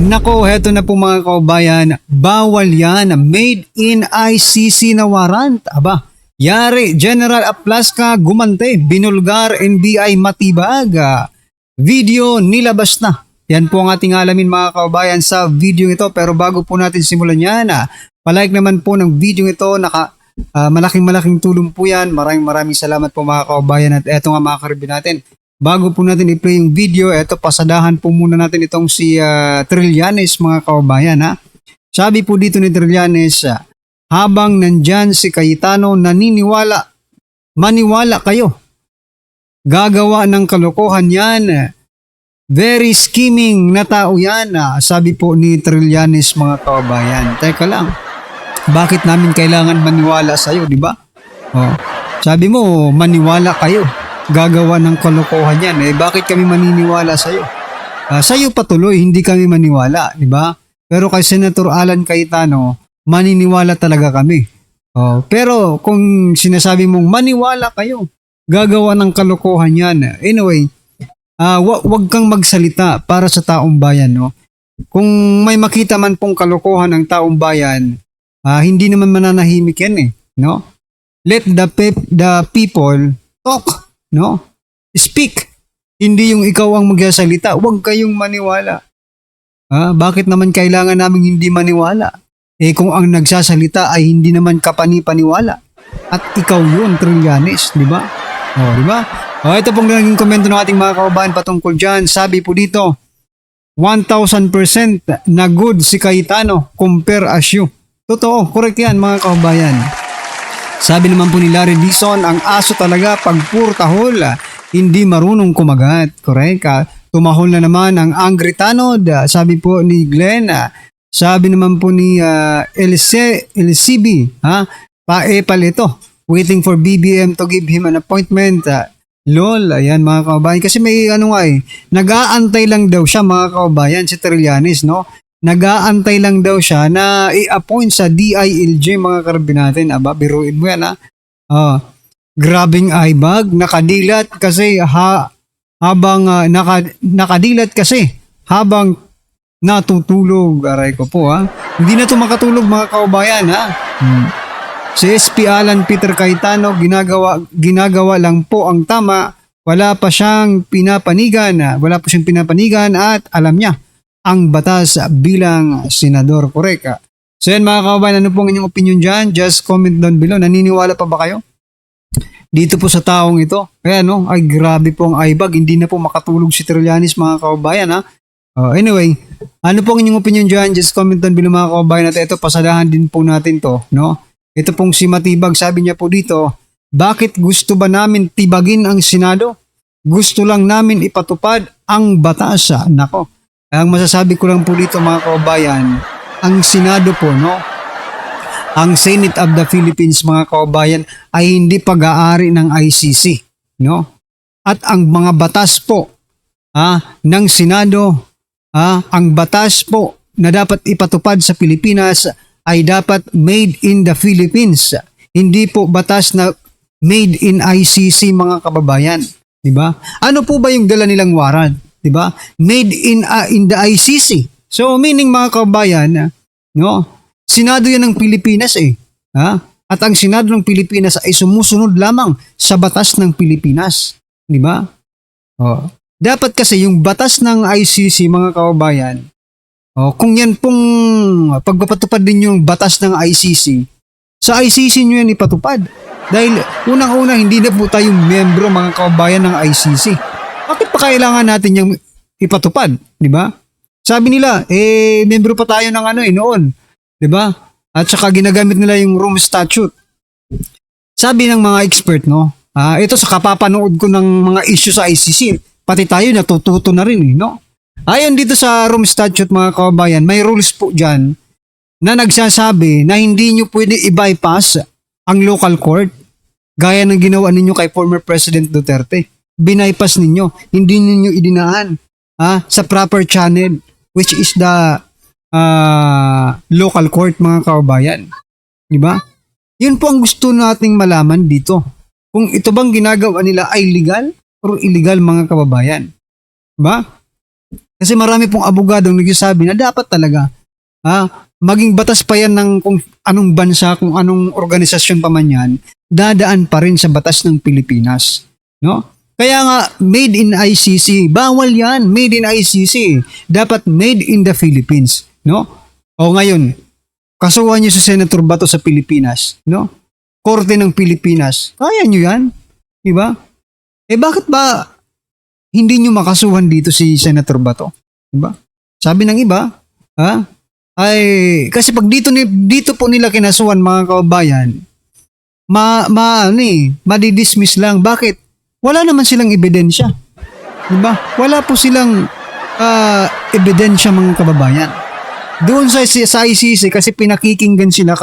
Nako, heto na po mga kaubayan, bawal yan, made in ICC na warrant. Aba, yari, General Aplaska gumante, binulgar NBI matibag. Video nilabas na. Yan po ang ating alamin mga kaubayan sa video ito. Pero bago po natin simulan yan, palike naman po ng video ito. Malaking tulong po yan. Maraming salamat po mga kaubayan. At eto nga mga karibin natin. Bago po natin i-play yung video, eto pasadahan po muna natin itong si Trillanes mga kaubayan. Sabi po dito ni Trillanes, habang nandyan si Cayetano maniwala kayo. Gagawa ng kalokohan yan. Very scheming na tao yan. Sabi po ni Trillanes mga kaubayan. Teka lang, bakit namin kailangan maniwala sa'yo, di ba? Oh, sabi mo, maniwala kayo. Gagawa ng kalokohan yan. Bakit kami maniniwala sa'yo? Sa'yo patuloy, hindi kami maniwala, di ba? Pero kay Senator Alan Cayetano, maniniwala talaga kami. Pero kung sinasabi mong maniwala kayo, gagawa ng kalokohan yan. Anyway, wag kang magsalita para sa taong bayan, no? Kung may makita man pong kalokohan ng taong bayan, hindi naman mananahimik yan, no? Let the people talk. No? Speak. Hindi yung ikaw ang magsasalita. Huwag kayong maniwala. Bakit naman kailangan naming hindi maniwala? Kung ang nagsasalita ay hindi naman kapani-paniwala. At ikaw yun, Trillanes, di ba? Di ba? Ito pong naging komento ng ating mga kaubayan patungkol dyan. Sabi po dito, 1,000% na good si Cayetano compare as you. Totoo, correct yan mga kaubayan. Sabi naman po ni Larry Dizon, ang aso talaga pag puro tahol, hindi marunong kumagat. Correct? Tumahol na naman ang angry tanod. Sabi po ni Glenn. Sabi naman po ni LCB, paepal ito. Waiting for BBM to give him an appointment. Lol, ayan mga kaubayan. Kasi may nag-aantay lang daw siya mga kaubayan, si Trillanes, no? Nag-aantay lang daw siya na i-appoint sa DILG mga karabin natin. Aba, biruin mo yan grabing eyebag, nakadilat kasi nakadilat kasi habang natutulog. Aray ko po Hindi na ito makatulog mga kaubayan Si SP Alan Peter Cayetano, ginagawa lang po ang tama. Wala pa siyang pinapanigan at alam niya ang batas bilang senador. Correct. So yan mga kaubayan, ano pong inyong opinion dyan? Just comment down below. Naniniwala pa ba kayo dito po sa taong ito? Kaya ay grabe po ang eyebag. Hindi na po makatulog si Trillanes mga kaubayan Anyway, ano pong inyong opinion dyan? Just comment down below mga kaubayan. At ito, pasadahan din po natin to, no? Ito pong si Matibag, sabi niya po dito, bakit gusto ba namin tibagin ang Senado? Gusto lang namin ipatupad ang batas. Nako. Ang masasabi ko lang po dito mga kaubayan, ang Senado po, no? Ang Senate of the Philippines mga kaubayan ay hindi pag-aari ng ICC, no? At ang mga batas po ng Senado, ang batas po na dapat ipatupad sa Pilipinas ay dapat made in the Philippines. Hindi po batas na made in ICC mga kababayan, di ba? Ano po ba yung dala nilang warrant? Diba? Made in the ICC. So meaning mga kabayan, no? Senado yan ng Pilipinas At ang Senado ng Pilipinas ay sumusunod lamang sa batas ng Pilipinas, di ba? Dapat kasi yung batas ng ICC mga kababayan, kung yan pong pagpapatupad din yung batas ng ICC, sa ICC nyo yan ipatupad. Dahil unang-una hindi na po tayong membro mga kababayan ng ICC. Bakit pa kailangan natin yung ipatupad, di ba? Sabi nila, membro pa tayo ng noon, di ba? At saka ginagamit nila yung Rome Statute. Sabi ng mga expert, no? Ito sa kapapanood ko ng mga issue sa ICC, pati tayo natututo na rin, no? Ayon dito sa Rome Statute mga kababayan, may rules po dyan na nagsasabi na hindi nyo pwede i-bypass ang local court gaya ng ginawa ninyo kay former President Duterte. Binaypas ninyo, hindi ninyo idinaan sa proper channel which is the local court mga kababayan. Di ba? Yun po ang gusto nating malaman dito. Kung ito bang ginagawa nila ay legal or illegal mga kababayan. Ba? Kasi marami pong abogadong nagsasabi na dapat talaga maging batas pa yan ng kung anong bansa, kung anong organisasyon pa man yan, dadaan pa rin sa batas ng Pilipinas. No? Kaya nga, made in ICC, bawal yan, made in ICC. Dapat made in the Philippines. No? O ngayon, kasuhan nyo si Senator Bato sa Pilipinas. No? Korte ng Pilipinas. Kaya nyo yan? Diba? Bakit ba hindi nyo makasuhan dito si Senator Bato? Diba? Sabi ng iba, kasi pag dito po nila kinasuhan mga kababayan, madidismiss lang. Bakit? Wala naman silang ebidensya. Diba? Wala po silang ebidensya mga kababayan. Doon sa ICC kasi pinakikinggan sila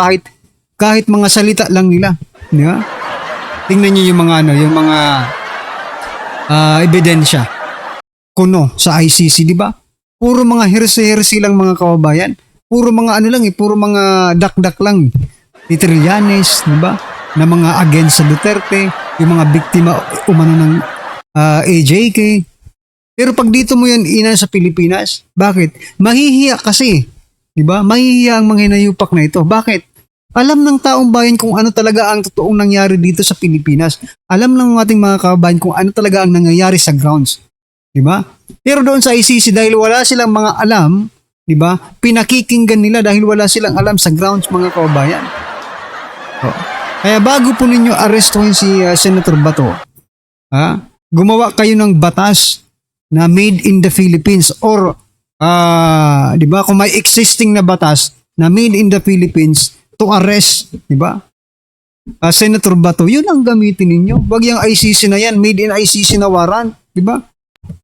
kahit mga salita lang nila. Diba? Tingnan niyo yung mga ebidensya kuno sa ICC, di ba? Puro mga hirsi-hirsi lang mga kababayan. Puro mga puro mga dak-dak lang. Ni Trillanes, di ba? Na mga against sa Duterte, yung mga biktima umano ng AJK. Pero pag dito mo yan sa Pilipinas, bakit? Mahihiya kasi. Di ba? Mahihiya ang mga hinayupak na ito. Bakit? Alam ng taong bayan kung ano talaga ang totoong nangyari dito sa Pilipinas. Alam ng ating mga kababayan kung ano talaga ang nangyayari sa grounds. Di ba? Pero doon sa ICC, dahil wala silang mga alam, di ba? Pinakikinggan nila dahil wala silang alam sa grounds mga kababayan. Kaya bago po ninyo arestuhin si Senator Bato, gumawa kayo ng batas na made in the Philippines or di ba, kung may existing na batas na made in the Philippines to arrest, di ba? Senator Bato, yun ang gamitin ninyo. Wag yung ICC na yan, made in ICC na warrant, di ba?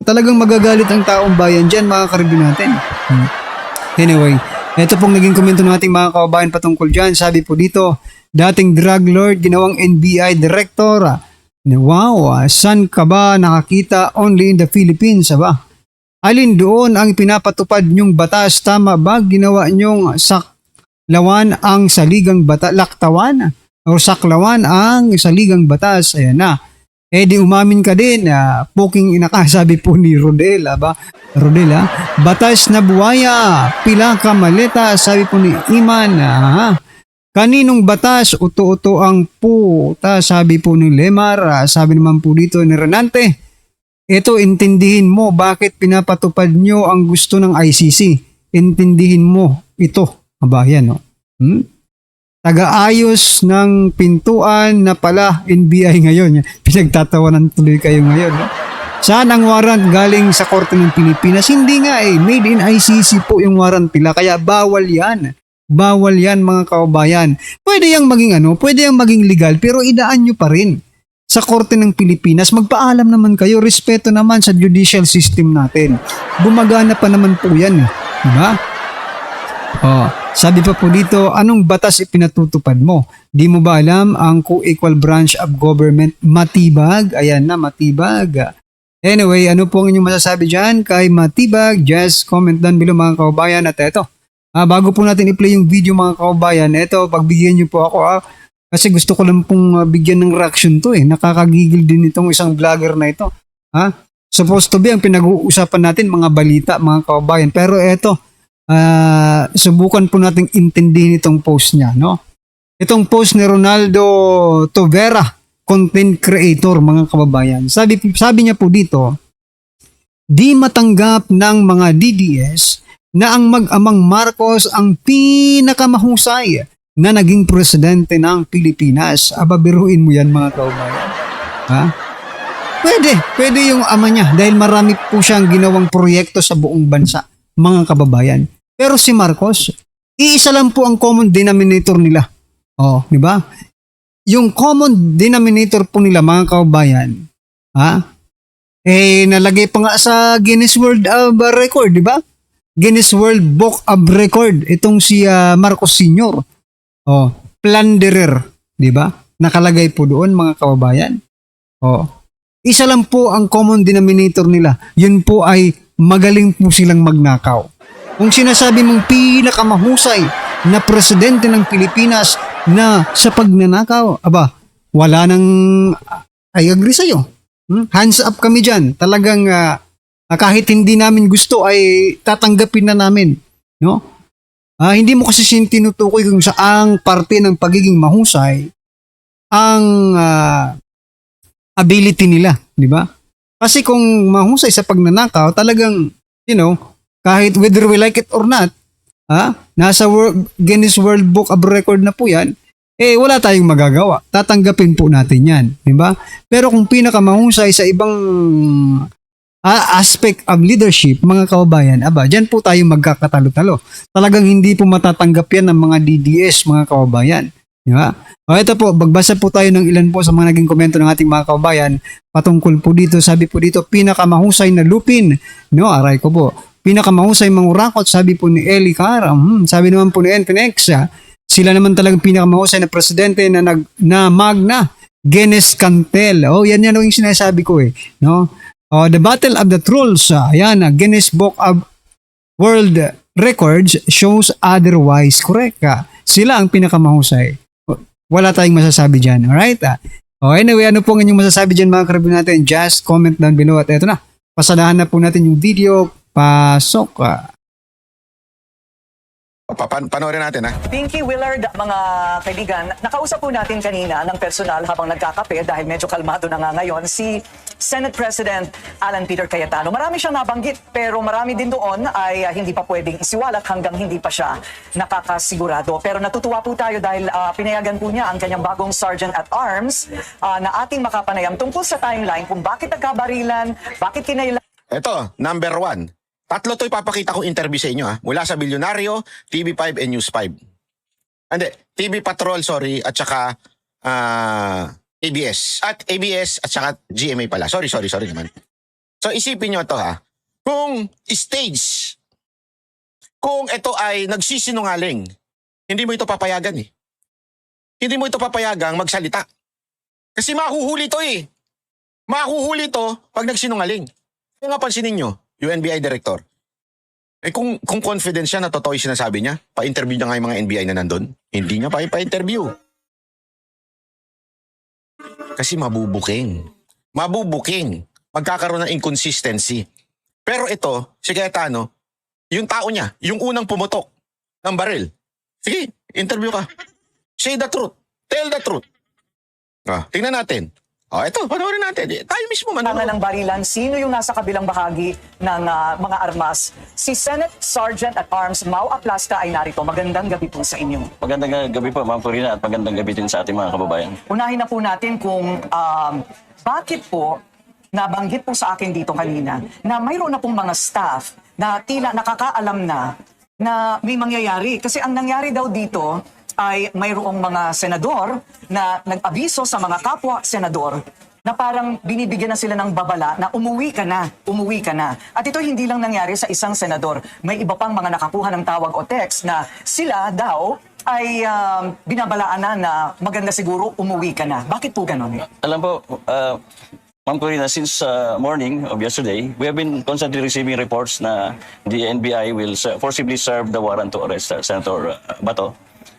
Talagang magagalit ang taong bayan dyan, mga karibin natin. Anyway, ito pong naging komento ng ating mga kababayan patungkol dyan. Sabi po dito, dating drug lord, ginawang NBI director. Wow, saan ka ba nakakita? Only in the Philippines, ba? Alin doon ang pinapatupad nyong batas? Tama ba? Ginawa nyong saklawan ang saligang batas? Laktawan? O saklawan ang saligang batas? Ayan na. Di umamin ka din, poking inaka, sabi po ni Rodel, Rodel, batas na buwaya, pila ka maleta, sabi po ni Iman, kaninong batas, uto-uto ang puta, sabi po ni Lemar, sabi naman po dito ni Renante, ito, intindihin mo, bakit pinapatupad nyo ang gusto ng ICC, intindihin mo, ito, yan, no? Taga-ayos ng pintuan na pala NBI ngayon. Pinagtatawanan tuloy kayo ngayon. No? Saan ang warrant galing sa Korte ng Pilipinas? Hindi nga made in ICC po yung warrant nila. Kaya bawal yan. Bawal yan mga kababayan. Pwede yang maging legal pero idaan nyo pa rin sa Korte ng Pilipinas. Magpaalam naman kayo. Respeto naman sa judicial system natin. Gumagana pa naman po yan. Diba? Sabi pa po dito, anong batas ipinatutupad mo? Di mo ba alam ang co-equal branch of government matibag? Ayan na, matibag. Anyway, ano po ang inyong masasabi dyan kay Matibag? Just comment down below mga kababayan. At eto, bago po natin i-play yung video mga kababayan, eto, pagbigyan nyo po ako kasi gusto ko lang pong bigyan ng reaction to Nakakagigil din itong isang vlogger na ito. Supposed to be ang pinag-uusapan natin mga balita mga kababayan. Pero eto, subukan po nating intindihin itong post niya, no? Itong post ni Ronaldo Tovera, content creator, mga kababayan. Sabi niya po dito, di matanggap ng mga DDS na ang mag-amang Marcos ang pinakamahusay na naging presidente ng Pilipinas. Biruin mo yan mga kababayan. Pwede yung ama niya dahil marami po siyang ginawang proyekto sa buong bansa. Mga kababayan. Pero si Marcos, iisa lang po ang common denominator nila. Di ba? Yung common denominator po nila mga kababayan, nalagay pa nga sa Guinness World of Record, di ba? Guinness World Book of Record itong si Marcos Sr. Plunderer, di ba? Nakalagay po doon mga kababayan. Isa lang po ang common denominator nila. Yun po ay magaling po silang magnakaw. Kung sinasabi mong pinakamahusay na presidente ng Pilipinas na sa pagnanakaw, wala nang I agree sa'yo. Hands up kami dyan. Talagang kahit hindi namin gusto ay tatanggapin na namin, no? Hindi mo kasi tinutukoy kung saang parte ng pagiging mahusay ang ability nila, di ba? Kasi kung mahusay sa pagnanakaw, talagang, kahit whether we like it or not, nasa Guinness World Book of Record na po yan, wala tayong magagawa. Tatanggapin po natin yan, di ba? Pero kung pinakamahusay sa ibang aspect of leadership, mga kababayan, dyan po tayo magkakatalo-talo. Talagang hindi po matatanggap yan ng mga DDS, mga kababayan. Di ba? Ito po, magbasa po tayo ng ilan po sa mga naging komento ng ating mga kababayan patungkol po dito. Sabi po dito, pinakamahusay na lupin. No, aray ko po. Pinakamahusay mangurakot, sabi po ni Eli Karam. Sabi naman po ni Enfinex, sila naman talagang pinakamahusay na presidente na magna Guinness Cantel. Yan yung sinasabi ko no? The Battle of the Trolls, Guinness Book of World Records shows otherwise. Correct ka. Sila ang pinakamahusay. Wala tayong masasabi dyan. Alright? Anyway, ano po ang inyong masasabi dyan mga karabin natin? Just comment down below at eto na. Pasadahan na po natin yung video. Pasok. Panoorin natin Pinky Willard, mga kaibigan, nakausap po natin kanina ng personal habang nagkakape dahil medyo kalmado na nga ngayon si Senate President Alan Peter Cayetano. Marami siyang nabanggit pero marami din doon ay hindi pa pwedeng isiwalat hanggang hindi pa siya nakakasigurado. Pero natutuwa po tayo dahil pinayagan po niya ang kanyang bagong Sergeant at Arms na ating makapanayam tungkol sa timeline kung bakit nagkabarilan, bakit kinailangan. Ito, number 1. Tatlo to ipapakita kong interview sa inyo mula sa Bilyonaryo, TV5 and News 5. Hindi, TV Patrol, at saka ABS. At ABS at saka GMA pala. Sorry naman. So isipin nyo ito Kung stage, kung ito ay nagsisinungaling, hindi mo ito papayagan Hindi mo ito papayagang magsalita. Kasi mahuhuli to Mahuhuli to pag nagsinungaling. Kung napansinin nyo, yung NBI director. Kung confident siya na totoo yung sinasabi niya, pa-interview niya nga yung mga NBI na nandun, hindi niya pa-interview. Kasi mabubuking. Magkakaroon ng inconsistency. Pero ito, si Cayetano, yung tao niya, yung unang pumutok ng baril. Sige, interview ka. Say the truth. Tell the truth. Tingnan natin. Ito, panoorin natin. Tayo mismo manonood. Ng barilan, sino yung nasa kabilang bahagi ng mga armas? Si Senate Sergeant at Arms Mau Aplasta ay narito. Magandang gabi po sa inyo. Magandang gabi po, Ma'am Corina, at magandang gabi din sa ating mga kababayan. Unahin na po natin kung bakit po nabanggit po sa akin dito kanina na mayroon na pong mga staff na tila nakakaalam na may mangyayari. Kasi ang nangyari daw dito ay mayroong mga senador na nag-abiso sa mga kapwa senador na parang binibigyan na sila ng babala na umuwi ka na. At ito hindi lang nangyari sa isang senador. May iba pang mga nakakuha ng tawag o text na sila daw ay binabalaan na maganda siguro umuwi ka na. Bakit po ganon? Alam po, Ma'am Corina, since morning of yesterday, we have been constantly receiving reports na the NBI will forcibly serve the warrant to arrest Senator Bato.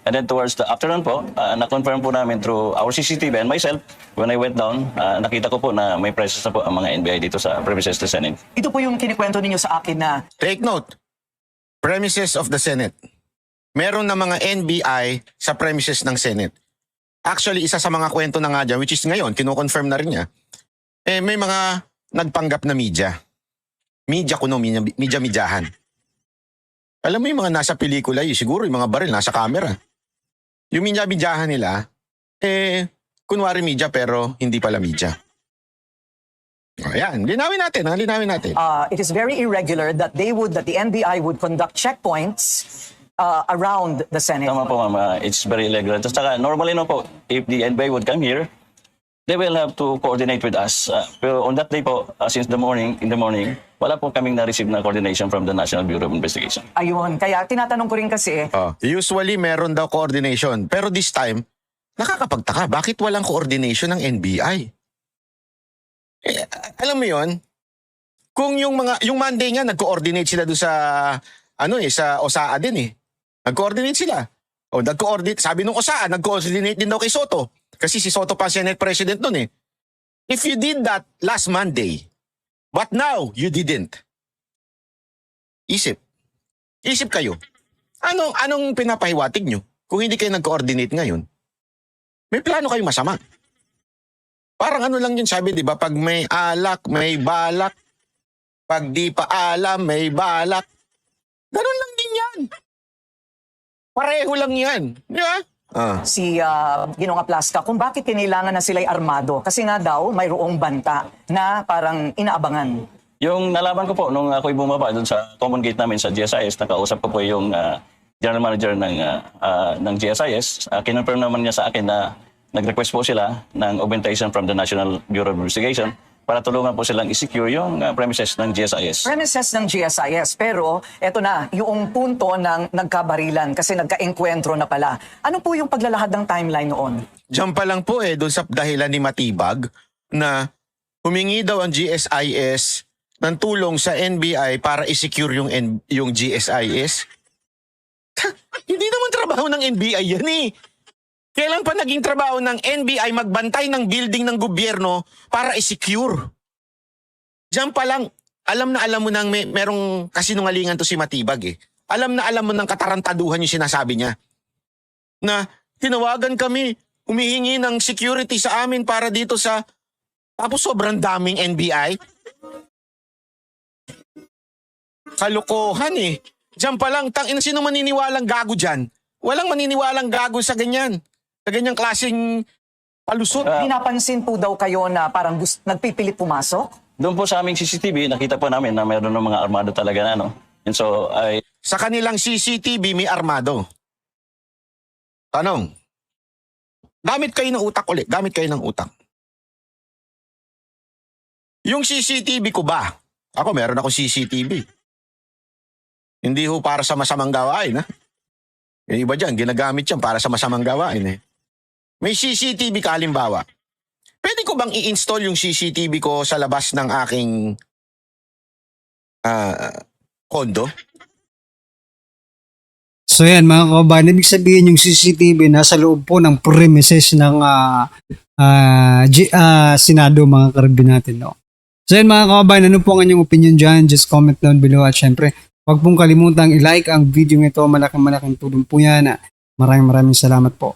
And then towards the afternoon po, na-confirm po namin through our CCTV and myself, when I went down, nakita ko po na may presence na po ang mga NBI dito sa premises ng Senate. Ito po yung kinikwento ninyo sa akin na... Take note, premises of the Senate. Meron na mga NBI sa premises ng Senate. Actually, isa sa mga kwento na nga dyan, which is ngayon, kino-confirm na rin niya, may mga nagpanggap na media. Media-midyahan. Alam mo yung mga nasa pelikula, siguro yung mga baril nasa camera. Yung media-midyahan nila, kunwari media pero hindi pala media. Ayan, linawin natin. It is very irregular that the NBI would conduct checkpoints around the Senate. Tama po, Ma'am. It's very irregular. Saka normally po, if the NBI would come here, they will have to coordinate with us. Pero on that day po, since in the morning, wala po kaming na-receive na coordination from the National Bureau of Investigation. Ayun, kaya tinatanong ko rin kasi... Usually, meron daw coordination. Pero this time, nakakapagtaka. Bakit walang coordination ng NBI? Alam mo yon, kung yung Monday nga, nag-coordinate sila doon sa, sa OSAA din Nag-coordinate sila. Sabi nung OSAA, nag-coordinate din daw kay Soto. Kasi si Soto pa Senate President nun If you did that last Monday, But now, you didn't. Isip. Isip kayo. Anong pinapahiwatig nyo? Kung hindi kayo nag-coordinate ngayon, may plano kayo masama. Parang ano lang yun sabi, di ba? Pag may alak, may balak. Pag di pa alam, may balak. Ganun lang din yan. Pareho lang yan. Di ba? Si Ginoong Aplaska kung bakit kinailangan na sila'y armado. Kasi nga daw, mayroong banta na parang inaabangan. Yung nalaman ko po nung ako'y bumaba doon sa common gate namin sa GSIS, nakausap ko po yung general manager ng GSIS. Kinonfirm naman niya sa akin na nag-request po sila ng augmentation from the National Bureau of Investigation para tulungan po silang i-secure yung premises ng GSIS. Premises ng GSIS. Pero eto na, yung punto ng nagkabarilan kasi nagka-enkwentro na pala. Ano po yung paglalahad ng timeline noon? Diyan pa lang po doon sa dahilan ni Matibag na humingi daw ang GSIS ng tulong sa NBI para i-secure yung GSIS. Hindi naman trabaho ng NBI yan eh. Kailan pa naging trabaho ng NBI magbantay ng building ng gobyerno para i-secure? Diyan pa lang, alam na alam mo nang merong kasinungalingan to si Matibag eh. Alam na alam mo ng katarantaduhan yung sinasabi niya. Na tinawagan kami, humihingi ng security sa amin para dito sa... Tapos sobrang daming NBI. Kalokohan eh. Diyan pa lang, sino maniniwalang gago dyan? Walang maniniwalang gago sa ganyan. Sa ganyang klaseng palusot. Pinapansin po daw kayo na parang nagpipilit pumasok? Doon po sa aming CCTV, nakita po namin na mayroon ng mga armado talaga na, no? And so, Sa kanilang CCTV may armado. Tanong. Gamit kayo ng utak ulit. Gamit kayo ng utak. Yung CCTV ko ba? Ako meron akong CCTV. Hindi ho para sa masamang gawain, ha? Yung iba dyan, ginagamit yan para sa masamang gawain, eh. May CCTV ka, halimbawa. Pwede ko bang i-install yung CCTV ko sa labas ng aking kondo? So yan mga kababayan, ibig sabihin yung CCTV nasa loob po ng premises ng Senado, mga karabin natin. No? So yan mga kababayan, ano po ang inyong opinion dyan? Just comment down below at syempre, huwag pong kalimutang i-like ang video nito. Malaking tulong po yan. Maraming salamat po.